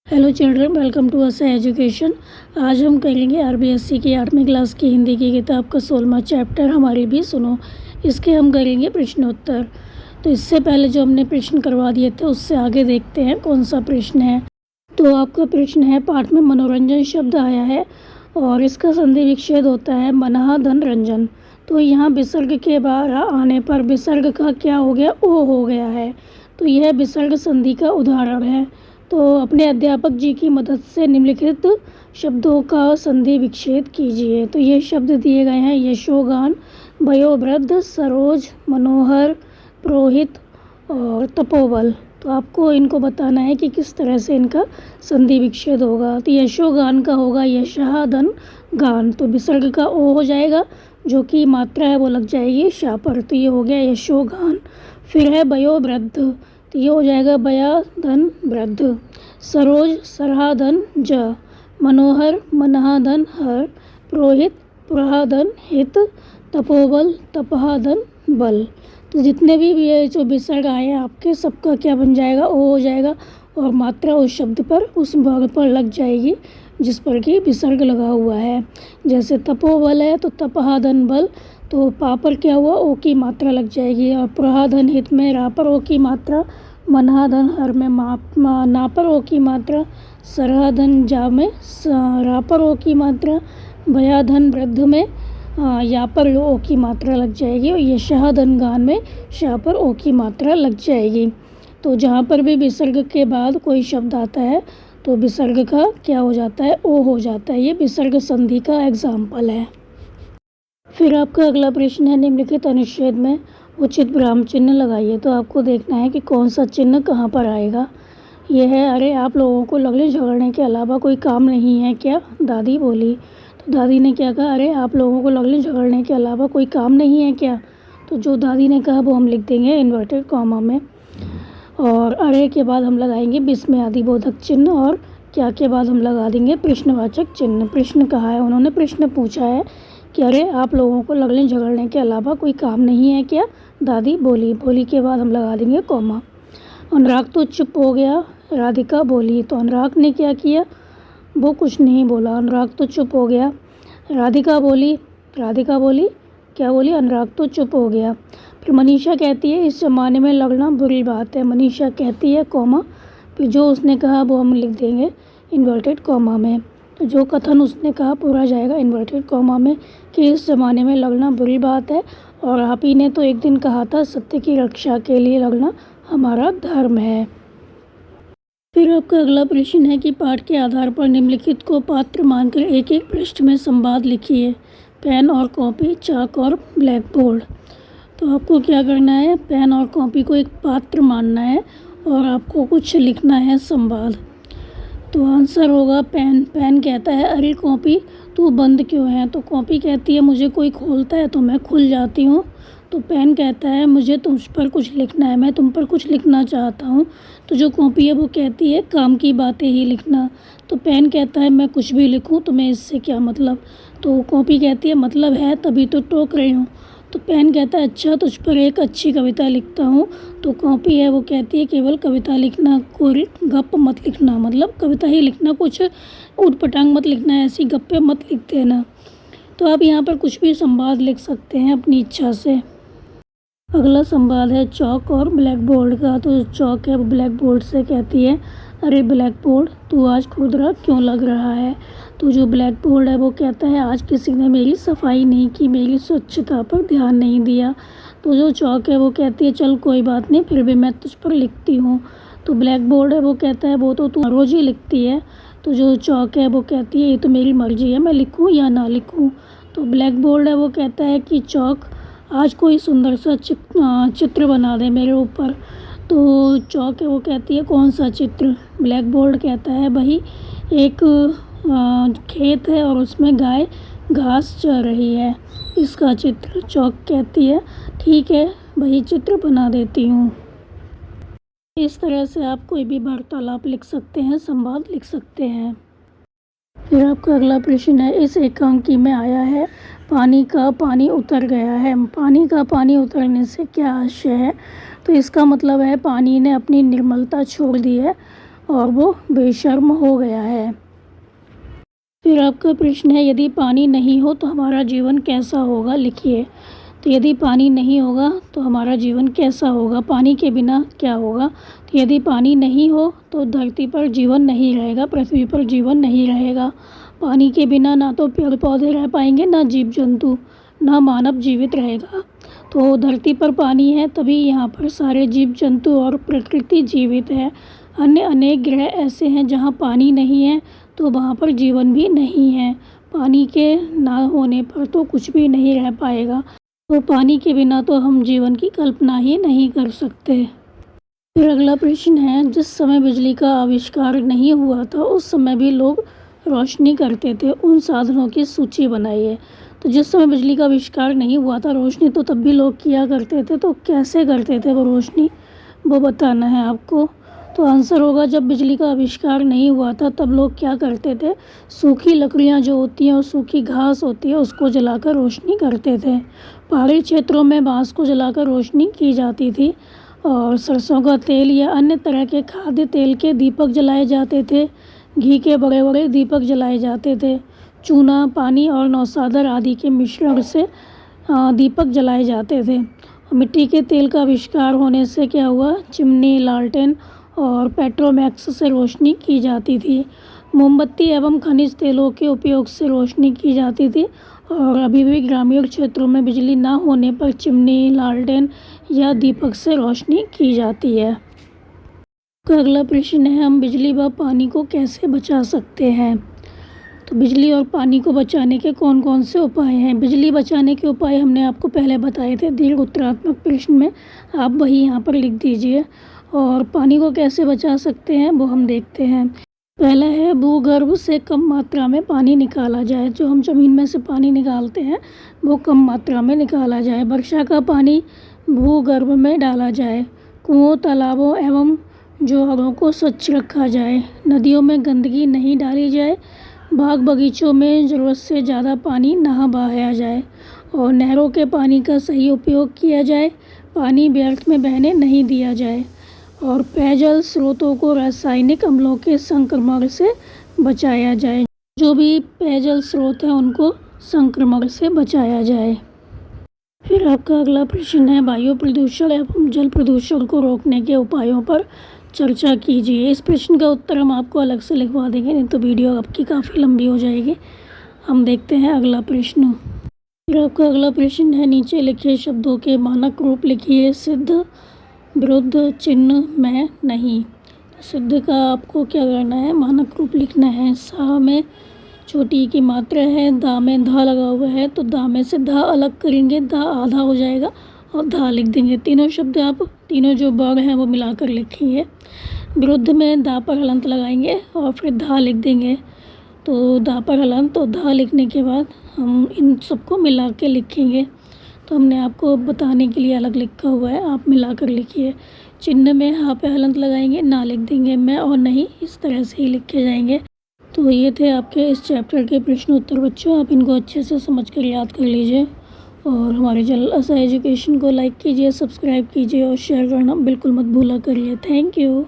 Hello children, welcome to असा education. आज हम करेंगे आरबीएससी की 8वीं क्लास की हिंदी की किताब का 16वां चैप्टर हमारी भी सुनो। इसके हम करेंगे प्रश्नोत्तर। तो इससे पहले जो हमने प्रश्न करवा दिए थे उससे आगे देखते हैं कौन सा प्रश्न है। तो आपका प्रश्न है, पाठ में मनोरंजन शब्द आया है और इसका संधि विच्छेद होता है मनः धन रंजन। तो यहाँ विसर्ग के बाहर आने पर विसर्ग का क्या हो गया, ओ हो गया है। तो यह विसर्ग संधि का उदाहरण है। तो अपने अध्यापक जी की मदद से निम्नलिखित शब्दों का संधि विच्छेद कीजिए। तो ये शब्द दिए गए हैं, यशोगान, वयोवृद्ध, सरोज, मनोहर, पुरोहित और तपोबल। तो आपको इनको बताना है कि किस तरह से इनका संधि विच्छेद होगा। तो यशोगान का होगा यशः धन गान, तो विसर्ग का ओ हो जाएगा, जो कि मात्रा है वो लग जाएगी शा पर। तो ये हो गया यशोगान। फिर है वयोवृद्ध, तो ये हो जाएगा बया धन वृद्ध। सरोज सरहा धन ज, मनोहर मनहा धन हर, पुरोहित पुरहा धन हित, तपोबल तपहा धन बल। तो जितने भी ये जो विसर्ग आए हैं आपके, सबका क्या बन जाएगा, ओ हो जाएगा और मात्रा उस शब्द पर, उस भाग पर लग जाएगी जिस पर कि विसर्ग लगा हुआ है। जैसे तपोबल है तो तपहा धन बल, तो पा पर क्या हुआ, ओ की मात्रा लग जाएगी। और पुरहा धन हित में रा पर ओ की मात्रा, मनहा धन हर में ना पर ओ की मात्रा, सरहा धन जा में रा पर ओ की मात्रा, भया धन वृद्ध में या पर ओ की मात्रा लग जाएगी। और यशः धन गान में शाह पर ओ की मात्रा लग जाएगी। तो जहाँ पर भी विसर्ग के बाद कोई शब्द आता है तो विसर्ग का क्या हो जाता है, ओ हो जाता है। ये विसर्ग संधि का एग्जाम्पल है। फिर आपका अगला प्रश्न है, निम्नलिखित अनुच्छेद में उचित विराम चिन्ह लगाइए। तो आपको देखना है कि कौन सा चिन्ह कहाँ पर आएगा। यह है, अरे आप लोगों को लड़ने झगड़ने के अलावा कोई काम नहीं है क्या, दादी बोली। तो दादी ने क्या कहा, अरे आप लोगों को लड़ने झगड़ने के अलावा कोई काम नहीं है क्या। तो जो दादी ने कहा वो हम लिख देंगे इन्वर्टेड कॉमा में। और अरे के बाद हम लगाएंगे विस्मयादिबोधक चिन्ह, और क्या के बाद हम लगा देंगे प्रश्नवाचक चिन्ह। प्रश्न कहा है, उन्होंने प्रश्न पूछा है कि अरे आप लोगों को लड़ने झगड़ने के अलावा कोई काम नहीं है क्या, दादी बोली। बोली के बाद हम लगा देंगे कॉमा। अनुराग तो चुप हो गया, राधिका बोली। तो अनुराग ने क्या किया, वो कुछ नहीं बोला, अनुराग तो चुप हो गया। राधिका बोली, राधिका बोली क्या बोली, अनुराग तो चुप हो गया। फिर मनीषा कहती है इस ज़माने में लड़ना बुरी बात है, मनीषा कहती है कॉमा। फिर जो उसने कहा वो हम लिख देंगे इन्वर्टेड कॉमा में। तो जो कथन उसने कहा पूरा जाएगा इन्वर्टेड कॉमा में कि इस ज़माने में लड़ना बुरी बात है, और आप ही ने तो एक दिन कहा था सत्य की रक्षा के लिए लड़ना हमारा धर्म है। फिर आपका अगला प्रश्न है कि पाठ के आधार पर निम्नलिखित को पात्र मानकर एक एक पृष्ठ में संवाद लिखिए। पेन और कॉपी, चाक और ब्लैक बोर्ड। तो आपको क्या करना है, पेन और कॉपी को एक पात्र मानना है और आपको कुछ लिखना है संवाद। तो आंसर होगा पेन। पेन कहता है अरे कॉपी तू बंद क्यों है। तो कॉपी कहती है मुझे कोई खोलता है तो मैं खुल जाती हूँ। तो पेन कहता है मुझे तुम पर कुछ लिखना है, मैं तुम पर कुछ लिखना चाहता हूँ। तो जो कॉपी है वो कहती है काम की बातें ही लिखना। तो पेन कहता है मैं कुछ भी लिखूँ तुम्हें इससे क्या मतलब। तो कॉपी कहती है मतलब है तभी तो टोक रही हूँ। तो पेन कहता है अच्छा तुझ पर एक अच्छी कविता लिखता हूँ। तो कॉपी है वो कहती है केवल कविता लिखना, कोई गप मत लिखना, मतलब कविता ही लिखना, कुछ ऊटपटांग मत लिखना, ऐसी गप्पे मत लिख देना। तो आप यहाँ पर कुछ भी संवाद लिख सकते हैं अपनी इच्छा से। अगला संवाद है चौक और ब्लैक बोर्ड का। तो चौक है वो ब्लैक बोर्ड से कहती है अरे ब्लैक बोर्ड तू आज खुरदरा क्यों लग रहा है। तो जो ब्लैक बोर्ड है वो कहता है आज किसी ने मेरी सफाई नहीं की, मेरी स्वच्छता पर ध्यान नहीं दिया। तो जो चौक है वो कहती है चल कोई बात नहीं, फिर भी मैं तुझ पर लिखती हूँ। तो ब्लैक बोर्ड है वो कहता है वो तो तू रोज़ ही लिखती है। तो जो चौक है वो कहती है ये तो मेरी मर्जी है, मैं लिखूँ या ना लिखूँ। तो ब्लैक बोर्ड है वो कहता है कि चौक आज कोई सुंदर सा चित्र बना दे मेरे ऊपर। तो चौक है वो कहती है कौन सा चित्र। ब्लैक बोर्ड कहता है भाई एक खेत है और उसमें गाय घास चर रही है, इसका चित्र। चौक कहती है ठीक है भाई चित्र बना देती हूँ। इस तरह से आप कोई भी वार्तालाप लिख सकते हैं, संवाद लिख सकते हैं। फिर आपका अगला प्रश्न है इस एकांकी में आया है पानी का पानी उतर गया है। पानी का पानी उतरने से क्या आशय है। तो इसका मतलब है पानी ने अपनी निर्मलता छोड़ दी है और वो बेशर्म हो गया है। फिर आपका प्रश्न है, यदि पानी नहीं हो तो हमारा जीवन कैसा होगा, लिखिए। तो यदि पानी नहीं होगा तो हमारा जीवन कैसा होगा, पानी के बिना क्या होगा। तो यदि पानी नहीं हो तो धरती पर जीवन नहीं रहेगा, पृथ्वी पर जीवन नहीं रहेगा। पानी के बिना ना तो पेड़ पौधे रह पाएंगे, ना जीव जंतु, ना मानव जीवित रहेगा। तो धरती पर पानी है तभी यहाँ पर सारे जीव जंतु और प्रकृति जीवित है। अन्य अनेक ग्रह ऐसे हैं जहाँ पानी नहीं है तो वहाँ पर जीवन भी नहीं है। पानी के ना होने पर तो कुछ भी नहीं रह पाएगा। तो पानी के बिना तो हम जीवन की कल्पना ही नहीं कर सकते। फिर अगला प्रश्न है, जिस समय बिजली का आविष्कार नहीं हुआ था उस समय भी लोग रोशनी करते थे, उन साधनों की सूची बनाइए। तो जिस समय बिजली का आविष्कार नहीं हुआ था रोशनी तो तब भी लोग किया करते थे, तो कैसे करते थे वो रोशनी, वो बताना है आपको। तो आंसर होगा, जब बिजली का आविष्कार नहीं हुआ था तब लोग क्या करते थे, सूखी लकड़ियाँ जो होती हैं और सूखी घास होती है उसको जलाकर रोशनी करते थे। पहाड़ी क्षेत्रों में बाँस को जलाकर रोशनी की जाती थी और सरसों का तेल या अन्य तरह के खाद्य तेल के दीपक जलाए जाते थे। घी के बड़े बड़े दीपक जलाए जाते थे। चूना, पानी और नौसादर आदि के मिश्रण से दीपक जलाए जाते थे। मिट्टी के तेल का आविष्कार होने से क्या हुआ, चिमनी, लालटेन और पेट्रोमैक्स से रोशनी की जाती थी। मोमबत्ती एवं खनिज तेलों के उपयोग से रोशनी की जाती थी और अभी भी ग्रामीण क्षेत्रों में बिजली ना होने पर चिमनी, लालटेन या दीपक से रोशनी की जाती है। तो अगला प्रश्न है, हम बिजली व पानी को कैसे बचा सकते हैं। तो बिजली और पानी को बचाने के कौन कौन से उपाय हैं। बिजली बचाने के उपाय हमने आपको पहले बताए थे दीर्घ उत्तरात्मक प्रश्न में, आप वही यहाँ पर लिख दीजिए। और पानी को कैसे बचा सकते हैं वो हम देखते हैं। पहला है, भूगर्भ से कम मात्रा में पानी निकाला जाए। जो हम ज़मीन में से पानी निकालते हैं वो कम मात्रा में निकाला जाए। वर्षा का पानी भूगर्भ में डाला जाए। कुओं, तालाबों एवं जोहरों को स्वच्छ रखा जाए। नदियों में गंदगी नहीं डाली जाए। बाग बगीचों में ज़रूरत से ज़्यादा पानी ना बहाया जाए और नहरों के पानी का सही उपयोग किया जाए। पानी व्यर्थ में बहने नहीं दिया जाए और पेयजल स्रोतों को रासायनिक अम्लों के संक्रमण से बचाया जाए। जो भी पेयजल स्रोत हैं उनको संक्रमण से बचाया जाए। फिर आपका अगला प्रश्न है, वायु प्रदूषण एवं जल प्रदूषण को रोकने के उपायों पर चर्चा कीजिए। इस प्रश्न का उत्तर हम आपको अलग से लिखवा देंगे, नहीं तो वीडियो आपकी काफ़ी लंबी हो जाएगी। हम देखते हैं अगला प्रश्न। फिर आपका अगला प्रश्न है, नीचे लिखे शब्दों के मानक रूप लिखिए। सिद्ध, विरुद्ध, चिन्ह, में, नहीं। सिद्ध का आपको क्या करना है, मानक रूप लिखना है। सा में छोटी की मात्रा है, दा में धा लगा हुआ है तो दा में से धा अलग करेंगे, धा आधा हो जाएगा और धा लिख देंगे। तीनों शब्द आप तीनों जो वर्ड हैं वो मिलाकर लिखेंगे। विरुद्ध में दा पर हलंत लगाएंगे और फिर धा लिख देंगे। तो दा पर हलंत और धा लिखने के बाद हम इन सबको मिला के लिखेंगे। तो हमने आपको बताने के लिए अलग लिखा हुआ है, आप मिलाकर लिखिए। चिन्ह में हा पे हलंत लगाएंगे, ना लिख देंगे, मैं और नहीं, इस तरह से ही लिखे जाएंगे। तो ये थे आपके इस चैप्टर के प्रश्न उत्तर बच्चों, आप इनको अच्छे से समझ कर याद कर लीजिए और हमारे चैनल आशा एजुकेशन को लाइक कीजिए, सब्सक्राइब कीजिए और शेयर करना बिल्कुल मत भूला करिए। Thank you.